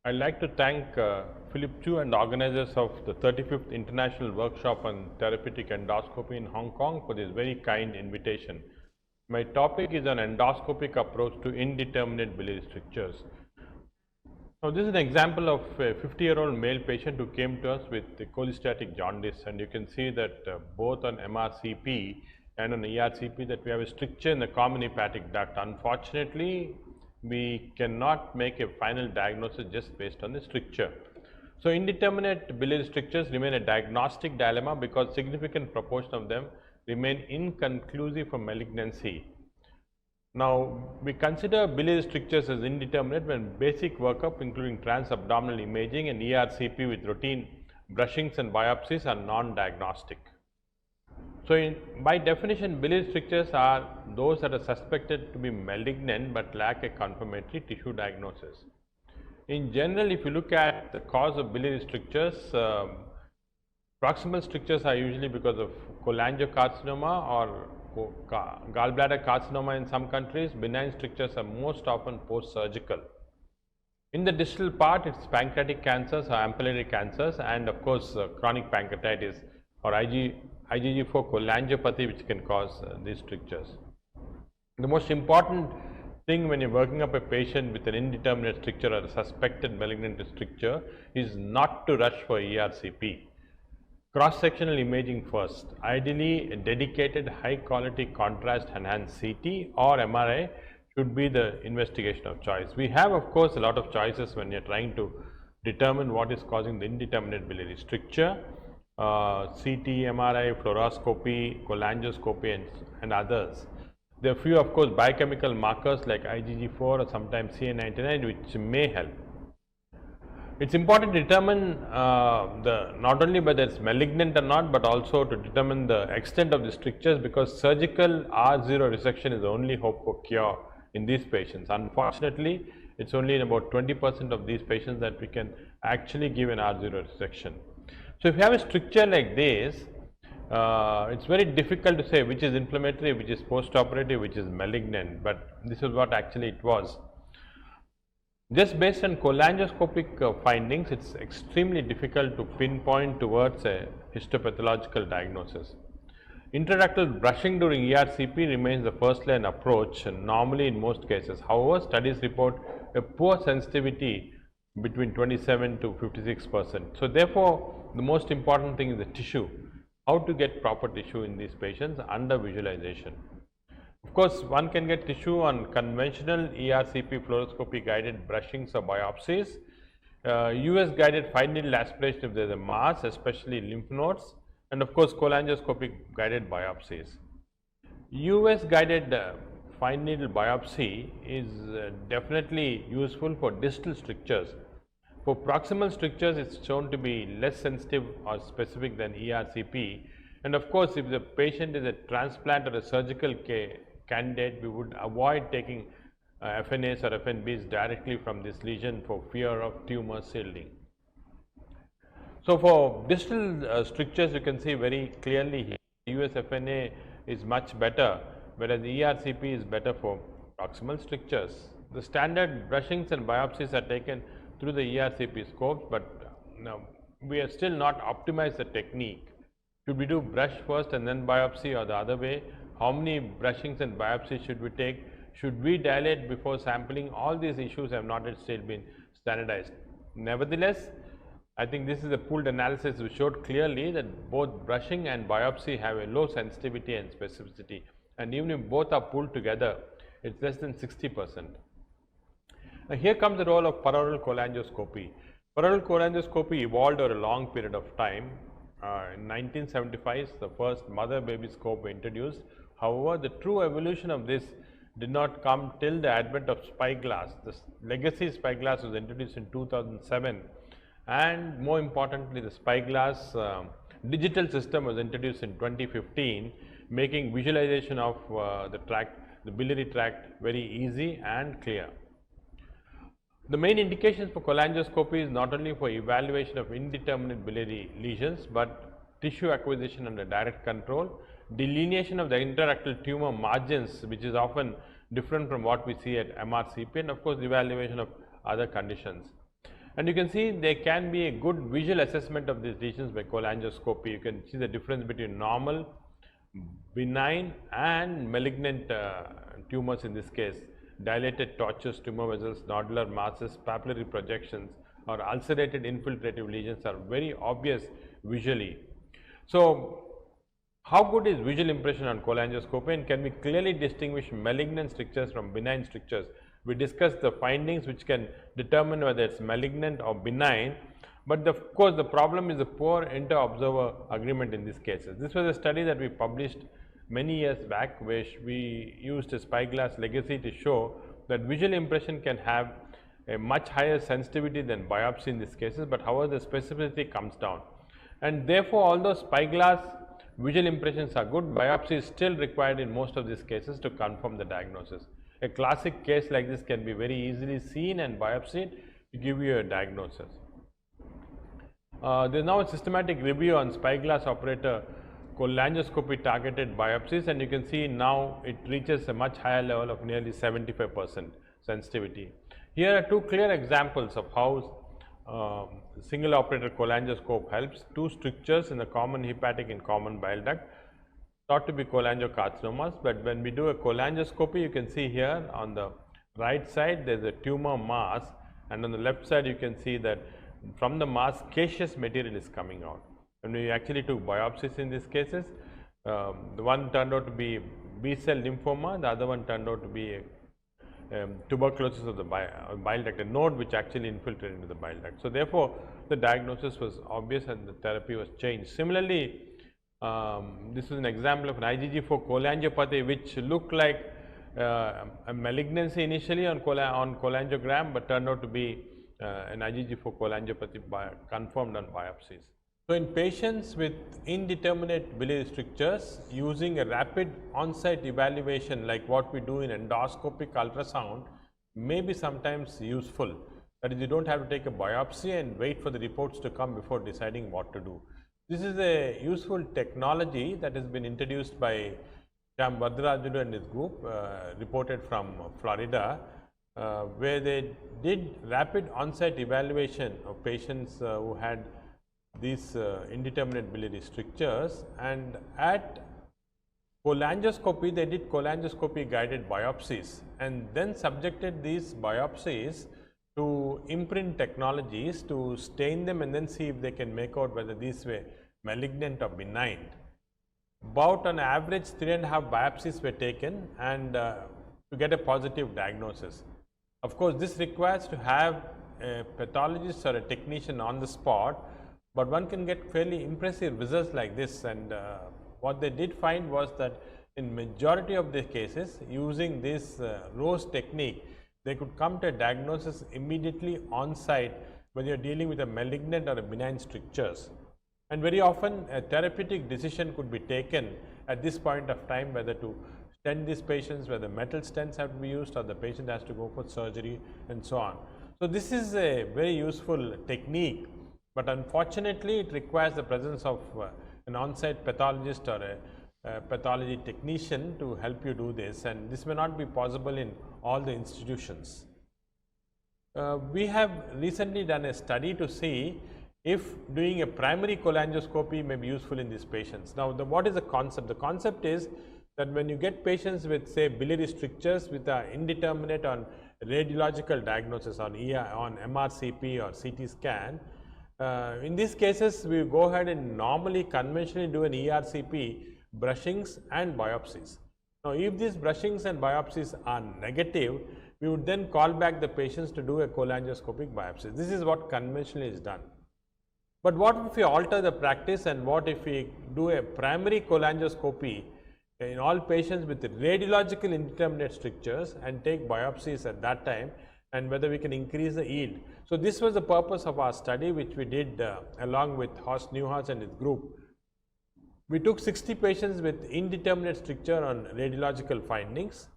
I'd like to thank Philip Chu and the organizers of the 35th International Workshop on Therapeutic Endoscopy in Hong Kong for this very kind invitation. My topic is an endoscopic approach to indeterminate biliary strictures. Now, this is an example of a 50-year-old male patient who came to us with cholestatic jaundice, and you can see that both on MRCP and on ERCP that we have a stricture in the common hepatic duct. Unfortunately, we cannot make a final diagnosis just based on the stricture. So, indeterminate biliary strictures remain a diagnostic dilemma because significant proportion of them remain inconclusive for malignancy. Now, we consider biliary strictures as indeterminate when basic workup including transabdominal imaging and ERCP with routine brushings and biopsies are non-diagnostic. So, by definition, biliary strictures are those that are suspected to be malignant but lack a confirmatory tissue diagnosis. In general, if you look at the cause of biliary strictures, proximal strictures are usually because of cholangiocarcinoma or gallbladder carcinoma in some countries. Benign strictures are most often post-surgical. In the distal part, it's pancreatic cancers or ampullary cancers, and of course, chronic pancreatitis or IgG4 cholangiopathy, which can cause these strictures. The most important thing when you're working up a patient with an indeterminate stricture or a suspected malignant stricture is not to rush for ERCP. Cross-sectional imaging first. Ideally, a dedicated high-quality contrast enhanced CT or MRI should be the investigation of choice. We have, of course, a lot of choices when you're trying to determine what is causing the indeterminate biliary stricture. CT, MRI, fluoroscopy, cholangioscopy, and others. There are few, of course, biochemical markers like IgG4 or sometimes CA19, which may help. It's important to determine not only whether it's malignant or not, but also to determine the extent of the strictures, because surgical R0 resection is the only hope for cure in these patients. Unfortunately, it's only in about 20% of these patients that we can actually give an R0 resection. So, if you have a stricture like this, it's very difficult to say which is inflammatory, which is post-operative, which is malignant, but this is what actually it was. Just based on cholangioscopic findings, it's extremely difficult to pinpoint towards a histopathological diagnosis. Intraductal brushing during ERCP remains the first line approach normally in most cases. However, studies report a poor sensitivity between 27 to 56%. So, therefore, the most important thing is the tissue, how to get proper tissue in these patients under visualization. Of course, one can get tissue on conventional ERCP fluoroscopy guided brushings or biopsies, US guided fine needle aspiration if there is a mass, especially lymph nodes, and of course, cholangioscopic guided biopsies. US guided fine needle biopsy is definitely useful for distal strictures. For proximal strictures, it's shown to be less sensitive or specific than ERCP, and of course, if the patient is a transplant or a surgical candidate, we would avoid taking FNAs or FNBs directly from this lesion for fear of tumor shielding. So, for distal strictures, you can see very clearly here, US FNA is much better, whereas ERCP is better for proximal strictures. The standard brushings and biopsies are taken through the ERCP scopes, but we are still not optimized the technique. Should we do brush first and then biopsy, or the other way? How many brushings and biopsies should we take? Should we dilate before sampling? All these issues have not yet still been standardized. Nevertheless, I think this is a pooled analysis which showed clearly that both brushing and biopsy have a low sensitivity and specificity, and even if both are pooled together, it's less than 60%. Now, here comes the role of peroral cholangioscopy. Peroral cholangioscopy evolved over a long period of time. In 1975, the first mother-baby scope was introduced. However, the true evolution of this did not come till the advent of spyglass. The legacy spyglass was introduced in 2007, and more importantly, the spyglass digital system was introduced in 2015, making visualization of the biliary tract very easy and clear. The main indications for cholangioscopy is not only for evaluation of indeterminate biliary lesions, but tissue acquisition under direct control, delineation of the intraductal tumor margins, which is often different from what we see at MRCP, and of course, evaluation of other conditions. And you can see there can be a good visual assessment of these lesions by cholangioscopy. You can see the difference between normal, benign and malignant tumors in this case, dilated tortuous tumor vessels, nodular masses, papillary projections or ulcerated infiltrative lesions are very obvious visually. So, how good is visual impression on cholangioscopy, and can we clearly distinguish malignant strictures from benign strictures? We discussed the findings which can determine whether it's malignant or benign, but of course the problem is the poor inter-observer agreement in these cases. This was a study that we published many years back, where we used a spyglass legacy to show that visual impression can have a much higher sensitivity than biopsy in these cases, but however the specificity comes down. And therefore, although spyglass visual impressions are good, biopsy is still required in most of these cases to confirm the diagnosis. A classic case like this can be very easily seen and biopsied to give you a diagnosis. There is now a systematic review on spyglass operator cholangioscopy targeted biopsies, and you can see now it reaches a much higher level of nearly 75% sensitivity. Here are two clear examples of how single operator cholangioscope helps. Two strictures in the common hepatic and common bile duct thought to be cholangiocarcinomas, but when we do a cholangioscopy, you can see here on the right side there is a tumor mass, and on the left side you can see that from the mass caseous material is coming out. When we actually took biopsies in these cases, the one turned out to be B cell lymphoma, the other one turned out to be tuberculosis of the bile duct, a node which actually infiltrated into the bile duct. So, therefore, the diagnosis was obvious and the therapy was changed. Similarly, this is an example of an IgG4 cholangiopathy which looked like a malignancy initially on cholangiogram, but turned out to be an IgG4 cholangiopathy confirmed on biopsies. So, in patients with indeterminate biliary strictures, using a rapid on-site evaluation like what we do in endoscopic ultrasound may be sometimes useful. That is, you do not have to take a biopsy and wait for the reports to come before deciding what to do. This is a useful technology that has been introduced by Shyam Vadrajulu and his group, reported from Florida, where they did rapid on-site evaluation of patients who had these indeterminate biliary strictures, and at cholangioscopy they did cholangioscopy guided biopsies and then subjected these biopsies to imprint technologies to stain them and then see if they can make out whether these were malignant or benign. About on average 3.5 biopsies were taken and to get a positive diagnosis. Of course, this requires to have a pathologist or a technician on the spot, but one can get fairly impressive results like this, and what they did find was that in majority of the cases, using this ROSE technique, they could come to a diagnosis immediately on site when you are dealing with a malignant or a benign strictures. And very often a therapeutic decision could be taken at this point of time, whether to stent these patients, whether metal stents have to be used or the patient has to go for surgery and so on. So, this is a very useful technique, but unfortunately it requires the presence of an on-site pathologist or a pathology technician to help you do this, and this may not be possible in all the institutions. We have recently done a study to see if doing a primary cholangioscopy may be useful in these patients. Now, what is the concept? The concept is that when you get patients with, say, biliary strictures with an indeterminate on radiological diagnosis on MRCP or CT scan, in these cases we go ahead and normally conventionally do an ERCP, brushings and biopsies. Now, if these brushings and biopsies are negative, we would then call back the patients to do a cholangioscopic biopsy. This is what conventionally is done. But what if we alter the practice, and what if we do a primary cholangioscopy in all patients with radiological indeterminate strictures and take biopsies at that time, and whether we can increase the yield. So, this was the purpose of our study, which we did along with Horst Neuhaus and his group. We took 60 patients with indeterminate stricture on radiological findings.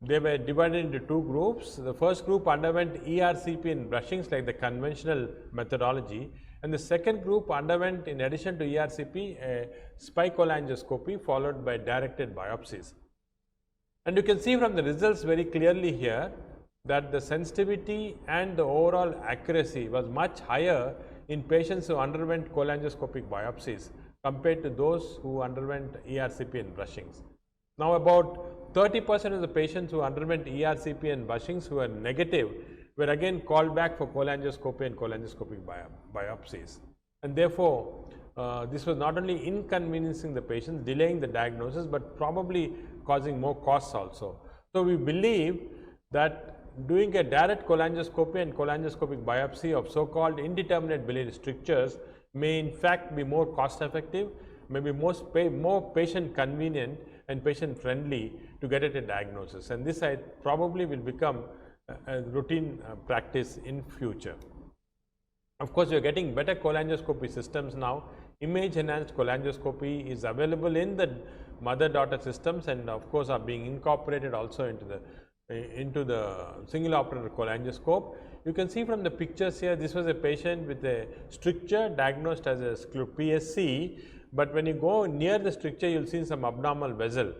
They were divided into two groups. The first group underwent ERCP and brushings like the conventional methodology, and the second group underwent, in addition to ERCP, a spicholangioscopy followed by directed biopsies. And you can see from the results very clearly here that the sensitivity and the overall accuracy was much higher in patients who underwent cholangioscopic biopsies compared to those who underwent ERCP and brushings. Now, about 30% of the patients who underwent ERCP and brushings who were negative were again called back for cholangioscopy and cholangioscopic biopsies. And therefore, this was not only inconveniencing the patients, delaying the diagnosis, but probably causing more costs also. So, we believe that doing a direct cholangioscopy and cholangioscopic biopsy of so-called indeterminate biliary strictures may in fact be more cost effective, may be more patient convenient and patient friendly to get at a diagnosis, and this probably will become a routine practice in future. Of course, you are getting better cholangioscopy systems now. Image enhanced cholangioscopy is available in the mother-daughter systems, and of course are being incorporated also into the single operator cholangioscope. You can see from the pictures here, this was a patient with a stricture diagnosed as a PSC, but when you go near the stricture, you will see some abnormal vessel.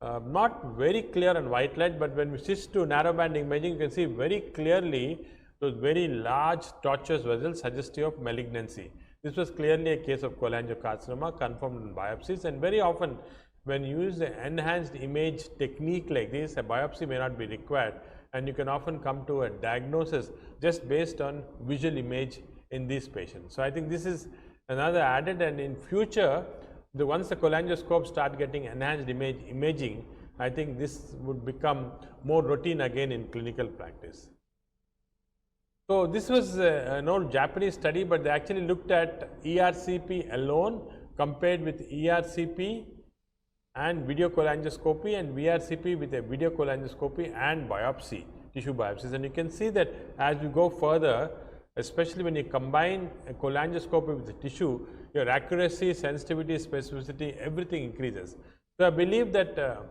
Not very clear on white light, but when we switch to narrowband imaging, you can see very clearly those very large tortuous vessels suggestive of malignancy. This was clearly a case of cholangiocarcinoma confirmed in biopsies, and very often when you use the enhanced image technique like this, a biopsy may not be required, and you can often come to a diagnosis just based on visual image in these patients. So, I think this is another added, and in future, once the cholangioscope start getting enhanced imaging, I think this would become more routine again in clinical practice. So, this was an old Japanese study, but they actually looked at ERCP alone compared with ERCP and video cholangioscopy and VRCP with a video cholangioscopy and biopsy, tissue biopsies. And you can see that as we go further, especially when you combine a cholangioscopy with the tissue, your accuracy, sensitivity, specificity, everything increases. So, I believe that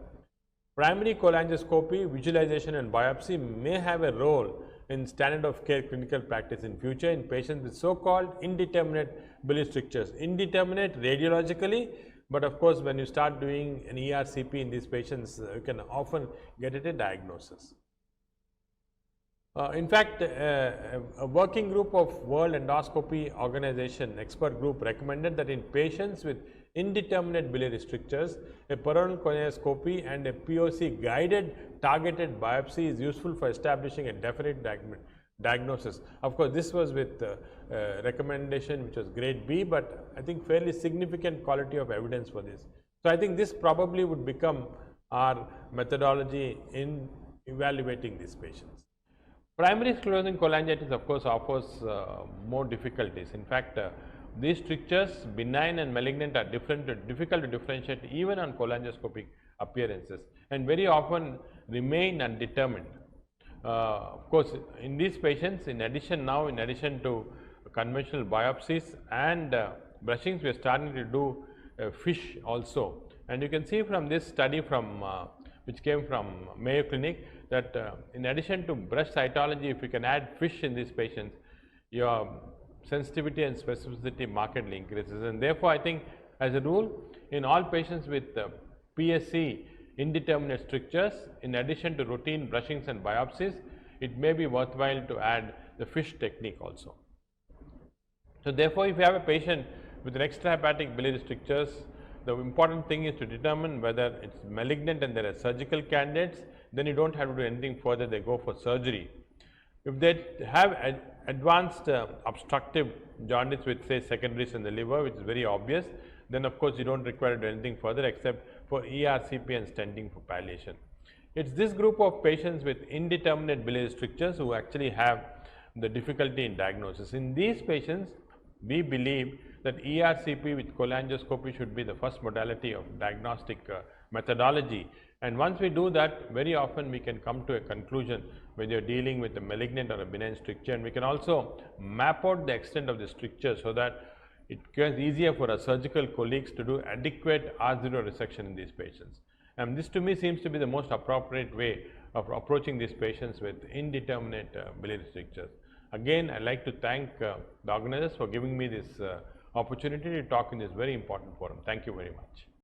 primary cholangioscopy, visualization and biopsy may have a role in standard of care clinical practice in future in patients with so-called indeterminate biliary strictures. Indeterminate radiologically, but of course, when you start doing an ERCP in these patients, you can often get at a diagnosis. In fact, a working group of World Endoscopy Organization expert group recommended that in patients with indeterminate biliary strictures, a peroneal cholangioscopy and a POC guided targeted biopsy is useful for establishing a definite diagnosis. Of course, this was with recommendation which was grade B, but I think fairly significant quality of evidence for this. So, I think this probably would become our methodology in evaluating these patients. Primary sclerosing cholangitis of course offers more difficulties. In fact, these strictures, benign and malignant, are difficult to differentiate even on cholangioscopic appearances, and very often remain undetermined. Of course, in these patients, in addition to conventional biopsies and brushings, we are starting to do fish also. And you can see from this study from which came from Mayo Clinic that in addition to brush cytology, if you can add fish in these patients, your sensitivity and specificity markedly increases. And therefore, I think as a rule, in all patients with PSC indeterminate strictures, in addition to routine brushings and biopsies, it may be worthwhile to add the fish technique also. So, therefore, if you have a patient with an extrahepatic biliary strictures, the important thing is to determine whether it is malignant and there are surgical candidates, then you do not have to do anything further, they go for surgery. If they have advanced obstructive jaundice with say secondaries in the liver, which is very obvious, then of course you do not require to do anything further except for ERCP and stenting for palliation. It is this group of patients with indeterminate biliary strictures who actually have the difficulty in diagnosis. In these patients, we believe that ERCP with cholangioscopy should be the first modality of diagnostic methodology, and once we do that, very often we can come to a conclusion when you are dealing with a malignant or a benign stricture, and we can also map out the extent of the stricture so that it gets easier for our surgical colleagues to do adequate R0 resection in these patients. And this to me seems to be the most appropriate way of approaching these patients with indeterminate biliary strictures. Again, I would like to thank the organizers for giving me this opportunity to talk in this very important forum. Thank you very much.